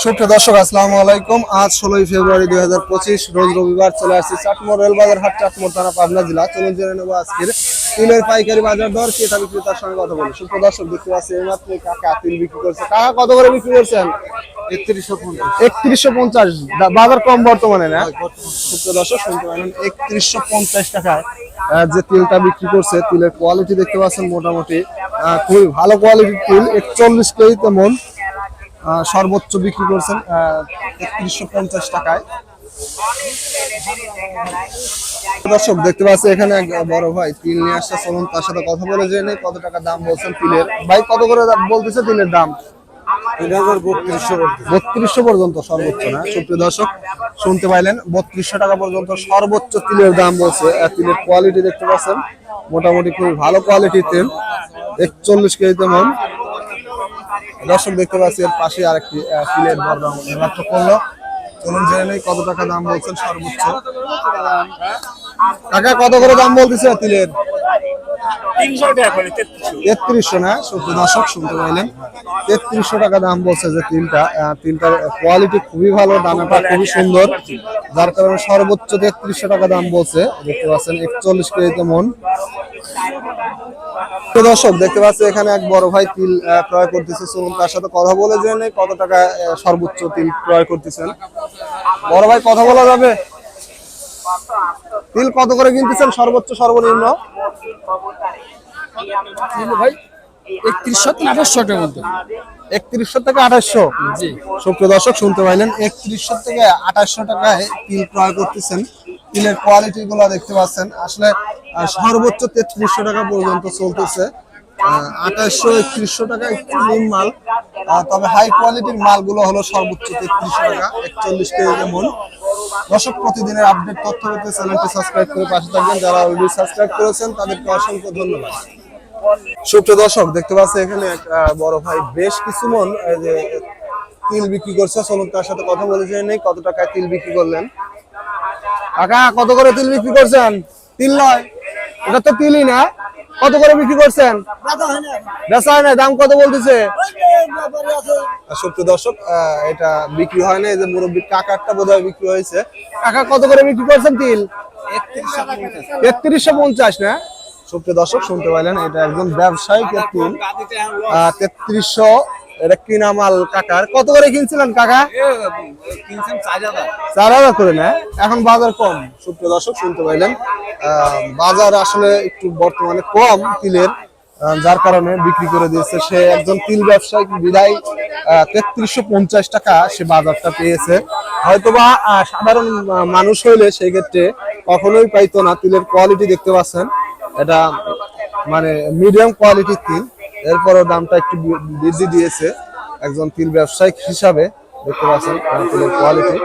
সুপ্রিয় দর্শক, আসসালামু আলাইকুম। আজ 16 ফেব্রুয়ারি 2025 রোজ রবিবার চলে আসছে চাটমোড় রেলবাজার হাট, চাটমোড় থানা, পাবনা জেলা। চলুন জেনে নেবো আজকের তিলের পাইকারি বাজার দর, ক্রেতা বিক্রেতার সঙ্গে কথা বলি। সুপ্রিয় দর্শক, দেখতে পাচ্ছি এইমাত্র কাকা তিল বিক্রি করছে। কাকা কত করে বিক্রি করছেন? 3150। বাজার কম বর্তমানে না? সুপ্রিয় দর্শক, শুনতে পারেন 3150 টাকায় যে তিলটা বিক্রি করছে। তিলের কোয়ালিটি দেখতে পাচ্ছেন মোটামুটি খুবই ভালো কোয়ালিটির তিল। 41 কেজি তেমন সর্বোচ্চ বিক্রি করছেন 3150 টাকায়। দর্শক, দেখতে পাচ্ছি এখানে এক বড় ভাই তিল নিয়ে আসছে। চলুন তার সাথে কথা বলে জেনে কত টাকা দাম বলছেন তিলের। ভাই কত করে বলতেছে তিলের দাম? 3200 পর্যন্ত সর্বোচ্চ না? সুপ্রিয় দর্শক, শুনতে পাইলেন 3200 টাকা পর্যন্ত সর্বোচ্চ তিলের দাম বলছে। তিলের কোয়ালিটি দেখতে পাচ্ছেন মোটামুটি খুবই ভালো কোয়ালিটির তিল। 41 কেজি তেমন। দর্শক, দেখতে পাচ্ছি এর পাশে আরেকটি তিলের দরদাম মাত্র করলো। চলুন জেনে নেই কত টাকা দাম বলছেন সর্বোচ্চ। টাকা কত করে দাম বলতেছে তিলের? 3300 না? সুপ্রিয় দর্শক, শুনতে পাইলেন 3300 টাকা দাম বলছে যে তিলটার কোয়ালিটি খুবই ভালো, দানাটা খুবই সুন্দর, যার কারণে সর্বোচ্চ 3300 টাকা দাম বলছে। দেখতে পাচ্ছেন 41 কেজি তেমন। দর্শক, দেখতে পাচ্ছি এখানে এক বড় ভাই তিল ক্রয় করতেছে। চলুন তার সাথে কথা বলে জেনে কত টাকা সর্বোচ্চ তিল ক্রয় করতেছেন। বড় ভাই, কথা বলা যাবে? তিল কত করে কিনতেছেন সর্বোচ্চ সর্বনিম্ন? ভাই 3100 থেকে 2800 টাকার মধ্যে। 3100 থেকে 2800? জি। সুপ্রিয় দর্শক, শুনতে পাইলেন 3100 থেকে 2800 টাকায় তিল ক্রয় করতেছেন। তিলের কোয়ালিটি গুলো দেখতে পাচ্ছেন আসলে সর্বোচ্চ 3300 টাকা পর্যন্ত চলতেছে। 2800 3100 টাকা একটু নিম মাল, তবে হাই কোয়ালিটির মালগুলো হলো সর্বোচ্চ 3300 টাকা 41 কেজি যেমন। দর্শক, প্রতিদিনের আপডেট তথ্য পেতে চ্যানেলটি সাবস্ক্রাইব করে পাশে থাকবেন। যারা অলরেডি সাবস্ক্রাইব করেছেন তাদেরকে অসংখ্য ধন্যবাদ। সুপ্রিয় দর্শক, দেখতে পাচ্ছি এখানে এক বড় ভাই বেশ কিছু মন যে তিল বিক্রি করছে। চলুন তার সাথে কথা বলে জেনে কত টাকায় তিল বিক্রি করলেন। কাকা কত করে তিল বিক্রি করছেন? তিল নয়, এটা তো তিলই না। কত করে বিক্রি করছেন? বেচা হয় না, দাম কত বলতেছে? সুপ্রিয় দর্শক, এটা বিক্রি হয় না। এই যে মুরব্বী কাকারটা বোধহয় বিক্রি হয়েছে। কাকা কত করে বিক্রি করছেন তিল? 3150 না? সুপ্রিয় দর্শক, শুনতে পাইলেন এটা একজন ব্যবসায়িকের তিল। 3300 এটা কিনা মাল কাকার। কত করে কিনছিলেন কাকা? 4000 করে না? এখন বাজার কম। সুপ্রিয় দর্শক, শুনতে পাইলেন বাজার আসলে একটু বর্তমানে কম তিলের, যার কারণে বিক্রি করে দিয়েছে। সে একজন তিল ব্যবসায়িক বিদায় 3350 টাকা সে বাজারটা পেয়েছে। হয়তোবা সাধারণ মানুষ হইলে সেই ক্ষেত্রে কখনোই পাইতো না। তিলের কোয়ালিটি দেখতে পাচ্ছেন, এটা মানে মিডিয়াম কোয়ালিটির তিল। এরপরও দামটা একটু বৃদ্ধি দিয়েছে একজন তিল ব্যবসায়িক হিসাবে। দেখতে পাচ্ছেন তিলের কোয়ালিটি।